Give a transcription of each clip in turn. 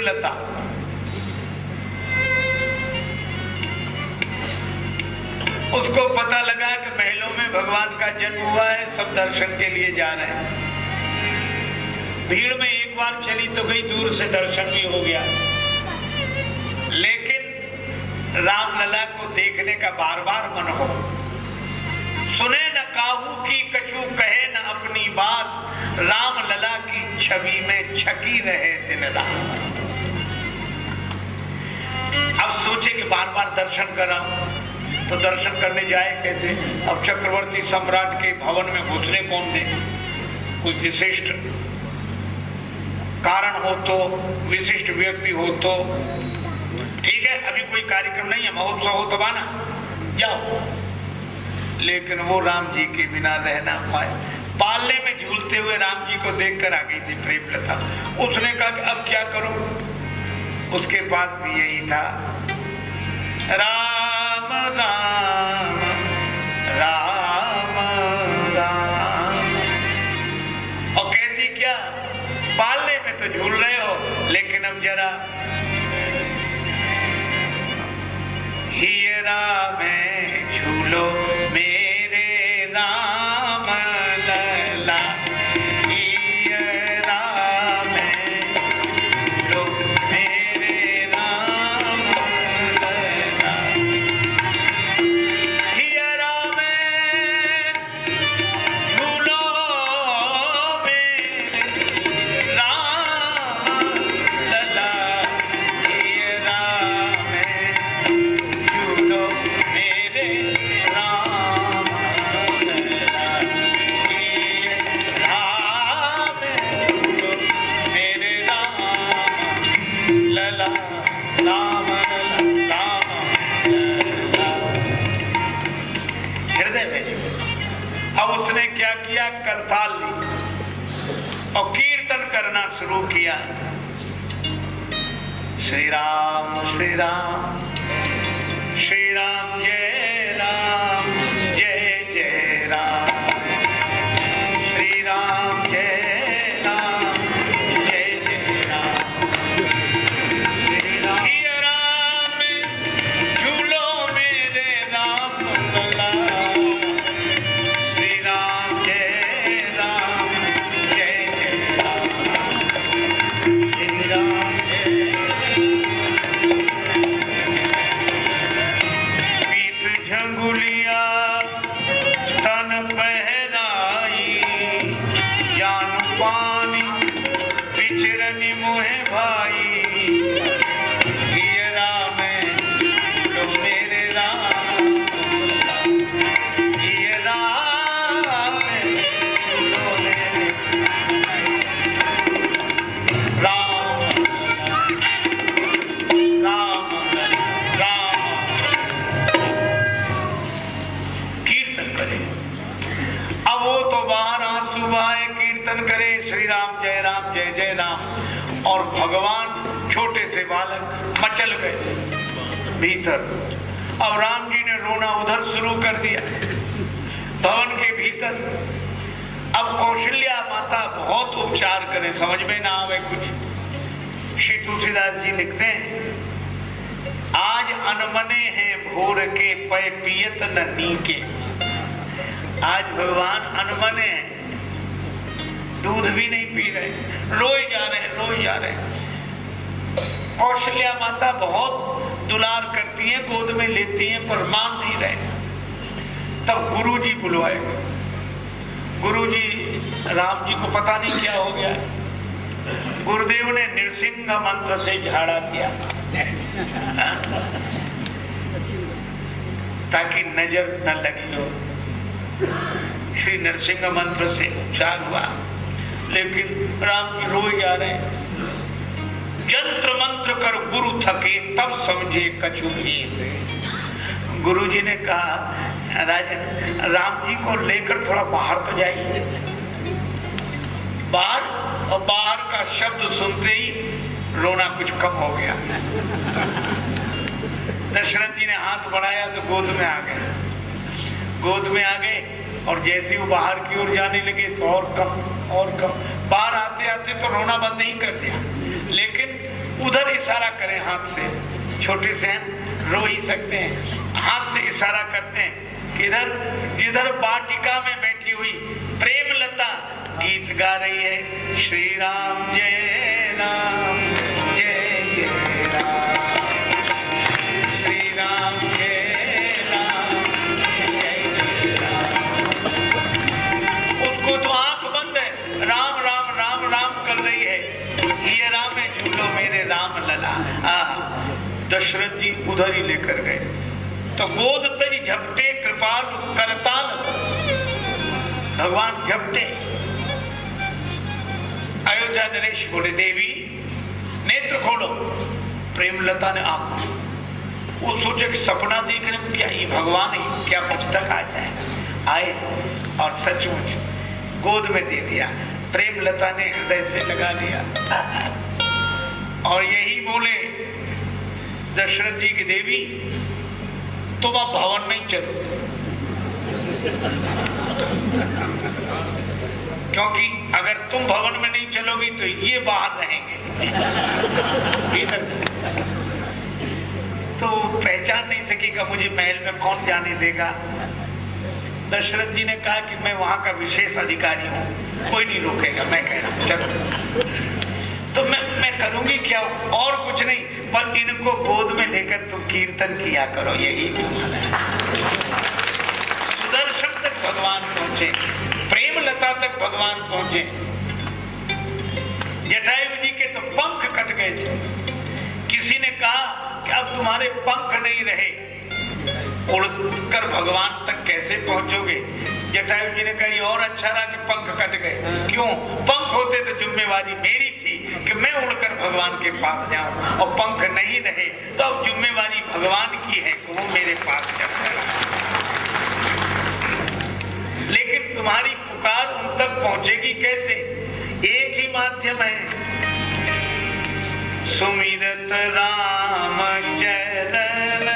प्रेमलता। उसको पता लगा कि महलों में भगवान का जन्म हुआ है, सब दर्शन के लिए जा रहे हैं। भीड़ में एक बार चली तो गई, दूर से दर्शन भी हो गया, लेकिन रामलला को देखने का बार बार मन हो। सुने न काहू की कछु कहे न अपनी बात, रामलला की छवि में छकी रहे दिन रात। अब सोचे कि बार बार दर्शन कराऊं, तो दर्शन करने जाए कैसे? अब चक्रवर्ती सम्राट के भवन में घुसने कौन दे? कोई विशिष्ट कारण हो तो, विशिष्ट व्यक्ति हो तो ठीक है, अभी कोई कार्यक्रम नहीं है, महोत्सव हो तो आना जाओ। लेकिन वो राम जी के बिना रह ना पाए। पालने में झूलते हुए राम जी को देखकर आ गई थी प्रेमलता। उसने कहा कि अब क्या करूं? उसके पास भी यही था, राम राम राम राम। और कहती क्या, पालने में तो झूल रहे हो, लेकिन अब जरा हीरा में झूलो मेरे राम लला, हीरा में झूलो मेरे राम लला, हीरा में झूलो मेरे राम लला, हीरा में झूलो मेरे राम लला, हीरा में झूलो मेरे राम लला, राम लला, राम लला। हृदय में जो। अब उसने क्या किया, करताल ली और कीर्तन करना शुरू किया, श्री राम श्री राम श्री राम जय राम जय जय राम, श्री राम जय राम जय जय राम, हीरा राम झूलो मेरे राम लला, श्री राम जय राम जय जय राम, श्री राम जय। पीत झंगुलिया तन पहराई, जान पानी बिचरनी मोहे भाई, हीरा में तो मेरे राम, हीरा में तो मेरे राम राम राम। कीर्तन करे। अब वो तो बाहर आंसू बहाए कीर्तन करे, श्री राम जय जय राम। और भगवान छोटे से बालक मचल गए भीतर। अब राम जी ने रोना उधर शुरू कर दिया भवन के भीतर। अब कौशल्या माता बहुत उपचार करें, समझ में ना आवे कुछ। श्री तुलसीदास जी लिखते हैं, आज अनमने हैं भोर के पय पियत न नीके। आज भगवान अनमने हैं, दूध भी नहीं पी रहे, रोए जा रहे हैं। कौशल्या माता बहुत दुलार करती हैं, गोद में लेती हैं, पर मान नहीं रहे। तब गुरुजी बुलवाए गए। गुरुजी, राम जी को पता नहीं क्या हो गया, गुरुदेव ने नृसिंह मंत्र से झाड़ा दिया ताकि नजर न लगी हो। श्री नरसिंह मंत्र से उपचार हुआ, लेकिन राम जी रोए जा रहे हैं। यंत्र मंत्र कर गुरु थके, तब समझे कछु भेद। गुरु जी ने कहा, राजन राम जी को लेकर थोड़ा बाहर तो जाइए। बाहर, और बाहर का शब्द सुनते ही रोना कुछ कम हो गया। दशरथ जी ने हाथ बढ़ाया तो गोद में आ गए, गोद में आ गए। और जैसे वो बाहर की ओर जाने लगे तो और कम। बाहर आते आते तो रोना बंद नहीं कर दिया, लेकिन उधर इशारा करें हाथ से, छोटे से हैं, रो ही सकते हैं, हाथ से इशारा करते हैं किधर, जिधर वाटिका में बैठी हुई प्रेमलता गीत गा रही है, श्री राम जय राम जय जय राम, श्री राम जय राम जय जय राम। उसको तो आंख बंद है, राम राम राम राम कर रही है, ये राम है झूलो मेरे राम लला। दशरथ जी उधर ही लेकर गए तो गोद तरी झपटे कृपाल करताल, भगवान झपटे। अयोध्या नरेश बोले देवी नेत्र खोलो। प्रेमलता ने आंख, वो सोचे कि सपना देख रहे क्या ये भगवान ही क्या मुझ तक आ जाए, आए और सचमुच गोद में दे दिया। प्रेमलता ने हृदय से लगा लिया और यही बोले दशरथ जी की देवी तुम अब भवन में ही चलो, क्योंकि अगर तुम भवन में नहीं चलोगी तो ये बाहर रहेंगे। तो पहचान नहीं सकेगा मुझे, महल में कौन जाने देगा। दशरथ जी ने कहा कि मैं वहां का विशेष अधिकारी हूं, कोई नहीं रोकेगा, मैं कह रहा हूं चलो। तो मैं करूंगी क्या, और कुछ नहीं, पर इनको गोद में लेकर तुम कीर्तन किया करो, यही तुम्हारा है। सुदर्शन तक भगवान पहुंचे, प्रेमलता तक भगवान पहुंचे। जटायु जी के तो पंख कट गए थे, किसी ने कहा कि अब तुम्हारे पंख नहीं रहे, उड़कर भगवान तक कैसे पहुंचोगे। जटायु जी ने कहा और अच्छा रहा कि पंख कट गए, क्यों, पंख होते तो जिम्मेवारी मेरी थी कि मैं उड़कर भगवान के पास जाऊं, और पंख नहीं रहे तो अब जिम्मेवारी भगवान की है कि वो मेरे पास चला। लेकिन तुम्हारी पुकार उन तक पहुंचेगी कैसे, एक ही माध्यम है, सुमिरत राम चरण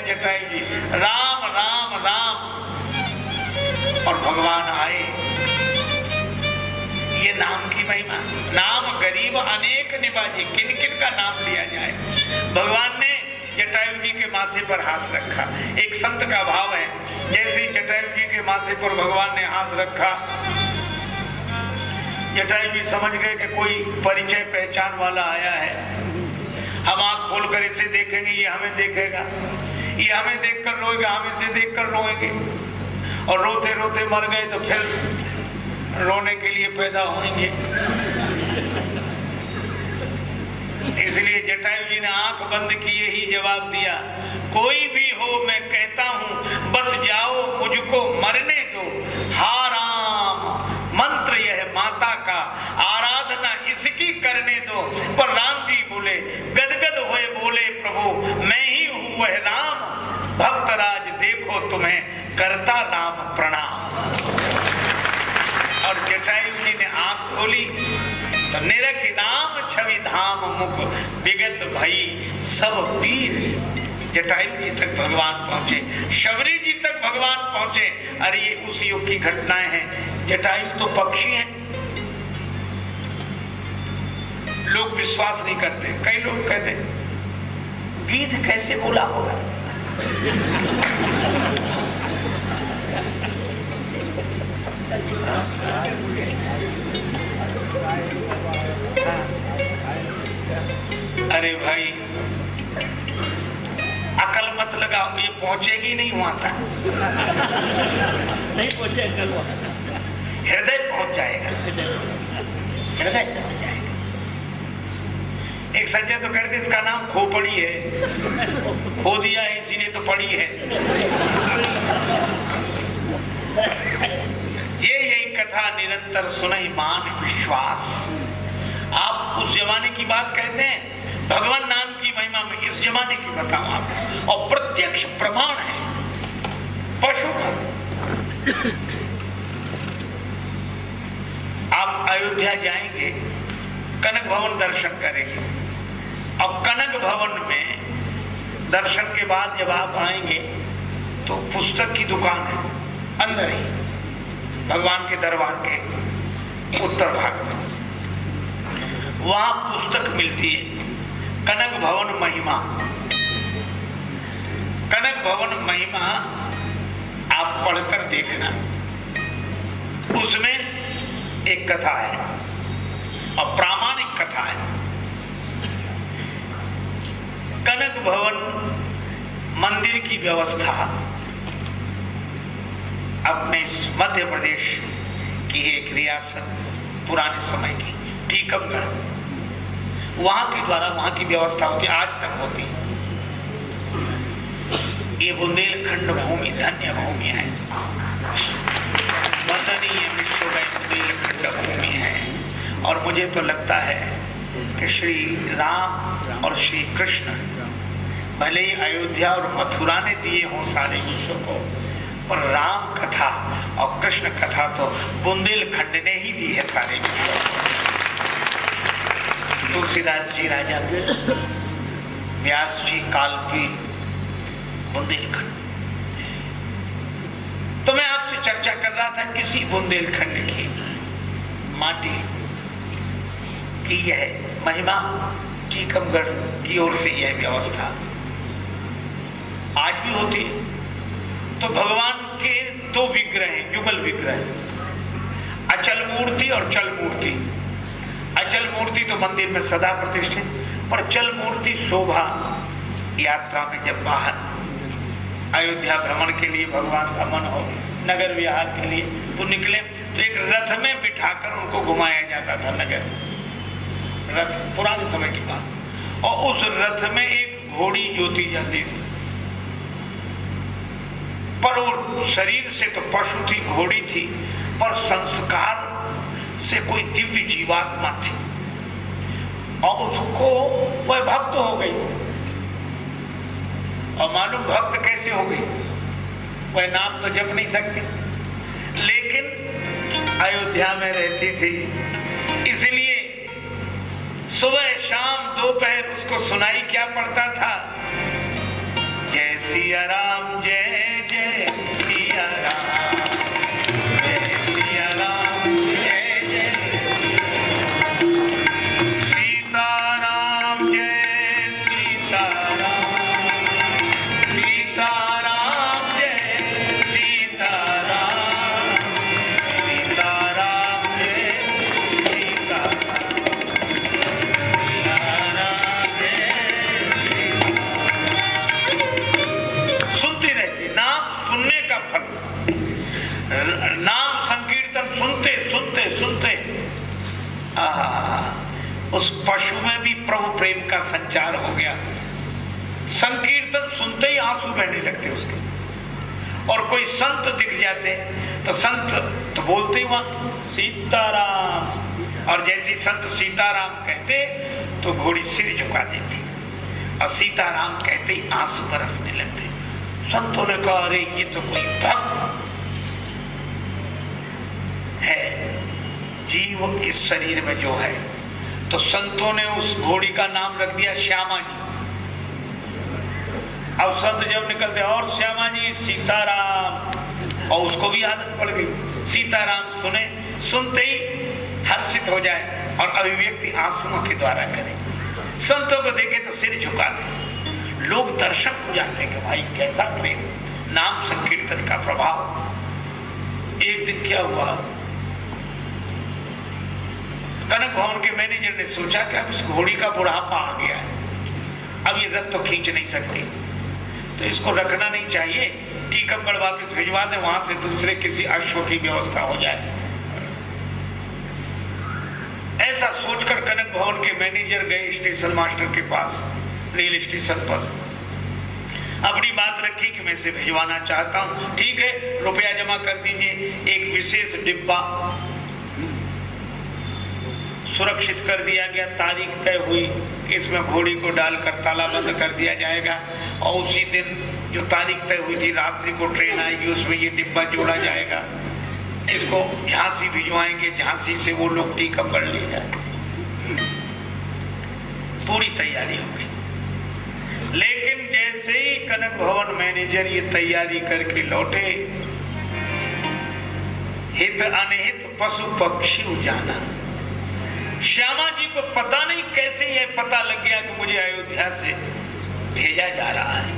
जटायु जी राम राम राम, और भगवान आए। ये नाम की महिमा, नाम गरीब अनेक निवाजे, किन किन का नाम लिया जाए। भगवान ने जटायु जी के माथे पर हाथ रखा, एक संत का भाव है, जैसे जटायु जी के माथे पर भगवान ने हाथ रखा, जटायु जी समझ गए कि कोई परिचय पहचान वाला आया है। हम आंख खोलकर इसे देखेंगे, ये हमें देखेगा, ये हमें देखकर रोएगा, हम इसे देखकर रोएंगे, और रोते रोते मर गए तो फिर रोने के लिए पैदा होंगे। इसलिए जटायु जी ने आंख बंद किए ही जवाब दिया, कोई भी हो मैं कहता हूं बस जाओ मुझको मरने दो। हा राम, मंत्र यह माता का, आराधना इसकी करने दो। पर राम जी बोले, गदगद हुए बोले, प्रभु मैं ही हूं वह राम, भक्तराज देखो तुम्हें करता राम प्रणाम। और जटायु जी ने आंख खोली तो निरख नाम छवि धाम मुख विगत भई सब पीर। जटायु जी तक भगवान पहुंचे, शबरी जी तक भगवान पहुंचे। अरे ये उस युग की घटनाएं हैं। जटायु तो पक्षी हैं, लोग विश्वास नहीं करते। कई लोग कहते गिद्ध कैसे बोला होगा। अरे भाई अकल मत लगाओ, ये पहुंचेगी नहीं वहां तक, नहीं पहुंचेगा, हृदय पहुंच जाएगा, हृदय पहुंच जाएगा। एक सज्जन तो कहते इसका नाम खोपड़ी है, खो दिया है इसी ने तो पड़ी है। अंतर सुनहि मान विश्वास। आप उस जमाने की बात कहते हैं, भगवान नाम की महिमा में इस जमाने की बताऊं आपको, और प्रत्यक्ष प्रमाण है पशु का। आप अयोध्या जाएंगे, कनक भवन दर्शन करेंगे, और कनक भवन में दर्शन के बाद जब आप आएंगे तो पुस्तक की दुकान है अंदर ही, भगवान के दरबार के उत्तर भाग में, वहां पुस्तक मिलती है कनक भवन महिमा। कनक भवन महिमा आप पढ़कर देखना, उसमें एक कथा है और प्रामाणिक कथा है। कनक भवन मंदिर की व्यवस्था अपने मध्य प्रदेश की एक रियासत पुराने समय की टीकमगढ़, वहां के द्वारा वहां की व्यवस्था होती, आज तक होती। ये बुंदेलखंड भूमि धन्य भूमि है, वंदनीय विश्व बुंदेलखंड भूमि है। और मुझे तो लगता है कि श्री राम और श्री कृष्ण भले ही अयोध्या और मथुरा ने दिए हों सारे विश्व को, पर राम कथा और कृष्ण कथा तो बुंदेलखंड ने ही दी है सारे विश्व को। तुलसीदास जी राजा थे, व्यास जी कालपी, बुंदेलखंड। तो मैं आपसे चर्चा कर रहा था किसी बुंदेलखंड की माटी की यह महिमा, टीकमगढ़ की ओर से यह व्यवस्था आज भी होती है। तो भगवान के दो विग्रह हैं, युगल विग्रह, अचल मूर्ति और चल मूर्ति। अचल मूर्ति तो मंदिर में सदा प्रतिष्ठित, पर चल मूर्ति शोभा यात्रा में जब बाहर अयोध्या भ्रमण के लिए भगवान का मन हो, नगर विहार के लिए तो निकले, तो एक रथ में बिठाकर उनको घुमाया जाता था नगर, रथ पुराने समय की बात। और उस रथ में एक घोड़ी जोती जाती थी, पर वो शरीर से तो पशु थी, घोड़ी थी, पर संस्कार से कोई दिव्य जीवात्मा थी, और उसको वह भक्त हो गई। और मालूम भक्त कैसे हो गई? वह नाम तो जप नहीं सकती, लेकिन अयोध्या में रहती थी, इसलिए सुबह शाम दोपहर उसको सुनाई क्या पड़ता था? जय सिया राम, जय जय सिया राम, जय सिया राम, जय जय सीताराम, जय सीताराम, सीताराम जय सीताराम, सीताराम जय सीताराम, सीताराम जय। सुनते रहते, नाम सुनने का फल, नाम संकीर्तन सुनते सुनते सुनते उस पशु में भी प्रभु प्रेम का संचार हो गया। संकीर्तन सुनते ही आंसू बहने लगते उसके। और कोई संत दिख जाते तो संत तो बोलते ही वहां सीताराम, और जैसे संत सीताराम कहते तो घोड़ी सिर झुका देती, और सीताराम कहते ही आंसू बरसने लगते। संतों ने कहा, अरे ये तो कोई भक्त है, जीव इस शरीर में जो है। तो संतों ने उस घोड़ी का नाम रख दिया श्यामा जी। अब संत जब निकलते, और श्यामा जी सीताराम, और उसको भी आदत पड़ गई, सीताराम सुने, सुनते ही हर्षित हो जाए और अभिव्यक्ति आंसुओं के द्वारा करे। संतों को देखे तो सिर झुका दे, लोग दर्शक हो जाते हैं कि भाई कैसा प्रेम, नाम संकीर्तन का प्रभाव। एक दिन क्या हुआ, कनक भवन के मैनेजर ने सोचा कि अब इस घोड़ी का बुढ़ापा आ गया है, अब ये रथ तो खींच नहीं सकती, तो इसको रखना नहीं चाहिए, टीकमगढ़ वापस भिजवा दें, वहां से दूसरे किसी अश्व की व्यवस्था हो जाए। ऐसा सोचकर कनक भवन के मैनेजर गए स्टेशन मास्टर के पास, रेल स्टेशन पर अपनी बात रखी कि मैं इसे भिजवाना चाहता हूं। ठीक है, रुपया जमा कर दीजिए, एक विशेष डिब्बा सुरक्षित कर दिया गया। तारीख तय हुई कि इसमें घोड़ी को डालकर तालाबंद कर दिया जाएगा और उसी दिन जो तारीख तय हुई थी रात्रि को ट्रेन आएगी, उसमें ये डिब्बा जोड़ा जाएगा, इसको झांसी भिजवाएंगे, झांसी से वो लोग टीकमगढ़ ले जाएंगे। पूरी तैयारी हो गई। लेकिन जैसे ही कनक भवन मैनेजर ये तैयारी करके लौटे, हित अनहित पशु पक्षी उजाना। श्यामा जी को पता नहीं कैसे यह पता लग गया कि मुझे अयोध्या से भेजा जा रहा है।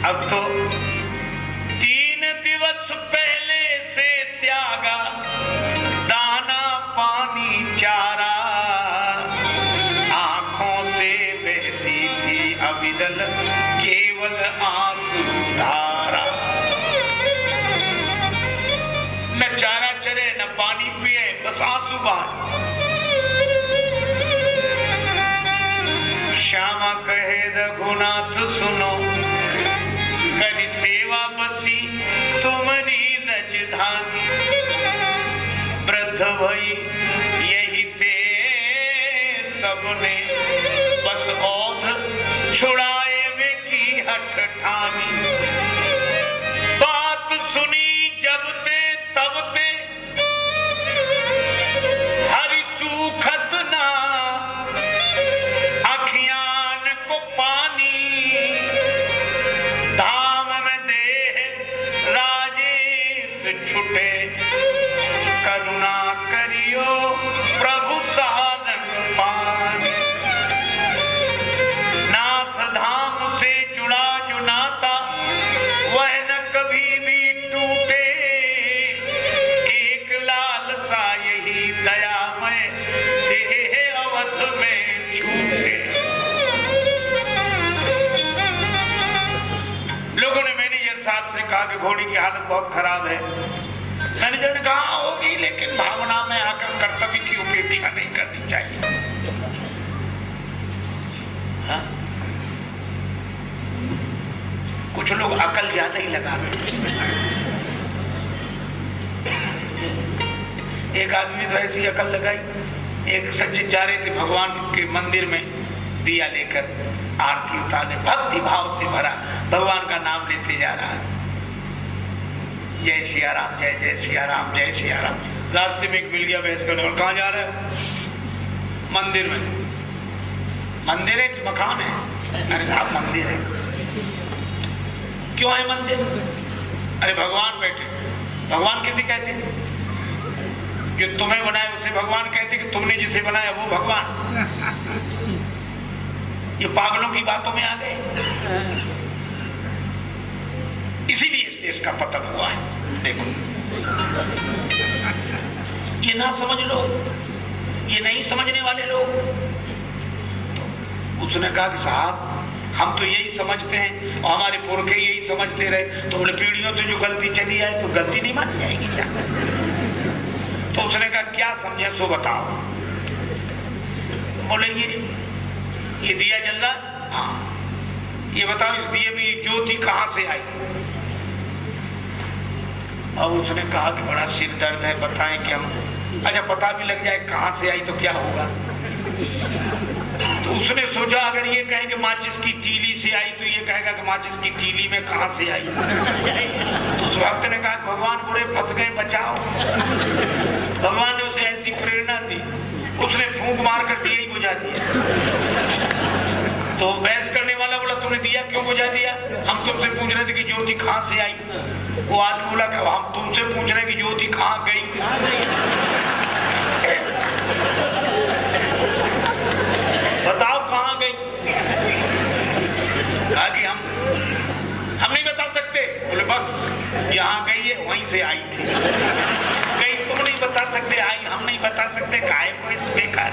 अब तो 3 दिवस पहले से त्यागा दाना पानी चारा, आंखों से बहती थी अविरल केवल आंसू धारा। न चारा चरे न पानी पिए, बस आंसू बहाए। श्यामा कहे रघुनाथ सुनो, करी सेवा बसी तुम्हारी रजधानी। वृद्ध भई यही ते सबने, बस औध छुड़ाए वे की हठ ठानी। बात सुनी जब ते तब ते, हरि सूखत ना अखियान को पानी। धाम में देह राजेश छुटे, करुणा करियो प्रभु साधन पानी। नाथ धाम से जुड़ा जो नाता, वह न कभी भी टूटे। एक लालसा यही दयामय देह अवध में छूटे। लोगों ने मैनेजर साहब से कहा कि घोड़ी की हालत बहुत खराब है। मैनेजर ने कहा होगी, लेकिन भावना में आकर कर्तव्य की उपेक्षा नहीं करनी चाहिए। हाँ? कुछ लोग अकल ज्यादा ही लगा रहे। एक आदमी तो ऐसी अकल लगाई, एक सज्जन जा रहे थे भगवान के मंदिर में दिया लेकर आरती उतारने, भक्ति भाव से भरा भगवान का नाम लेते जा रहा है। जय सिया राम, जय जय सिया राम, जय सिया राम। रास्ते में एक मिल गया बहस करने वाला, कहाँ जा रहे हो? मंदिर में। मंदिर है कि मकान है? अरे साहब मंदिर है। क्यों है मंदिर? अरे भगवान बैठे। भगवान किसे कहते हैं? जो तुम्हें बनाए उसे भगवान कहते कि तुमने जिसे बनाया वो भगवान। ये पागलों की बातों में आ गए। इसीलिए इस देश का पतन हुआ है। देखो, ये ना समझ लो, ये नहीं समझने वाले लोग। तो उसने कहा कि साहब हम तो यही समझते हैं और हमारे पुरखे यही समझते रहे, तो बोले पीढ़ियों से जो गलती चली आए तो गलती नहीं मानी जाएगी क्या? तो उसने कहा क्या समझे सो बताओ। बोले ये दिया जल रहा, हाँ, ये बताओ इस दिए में ये ज्योति कहाँ से आई? और उसने कहा कि बड़ा सिर दर्द है, बताएं कि हम, अच्छा पता भी लग जाए कहाँ से आई तो क्या होगा। तो उसने सोचा अगर ये कहें कि माचिस की तीली से आई तो ये कहेगा कि माचिस की तीली में कहाँ से आई। तो उस वक्त ने कहा भगवान बुरे फंस गए, बचाओ। भगवान ने उसे ऐसी प्रेरणा दी, उसने फूंक मार कर दिया ही बुझा दिया। तो बहस करने वाला बोला तुमने दिया क्यों बुझा दिया? हम तुमसे पूछ रहे थे कि ज्योति कहाँ से आई। वो आदमी बोला कि हम तुमसे पूछ रहे कि ज्योति कहाँ गई। बताओ कहाँ गई? कहा कि हम नहीं बता सकते। बोले बस यहाँ गई है, वहीं से आई थी। गई तुम नहीं बता सकते, आई हम नहीं बता सकते, काहे को इस बेकार।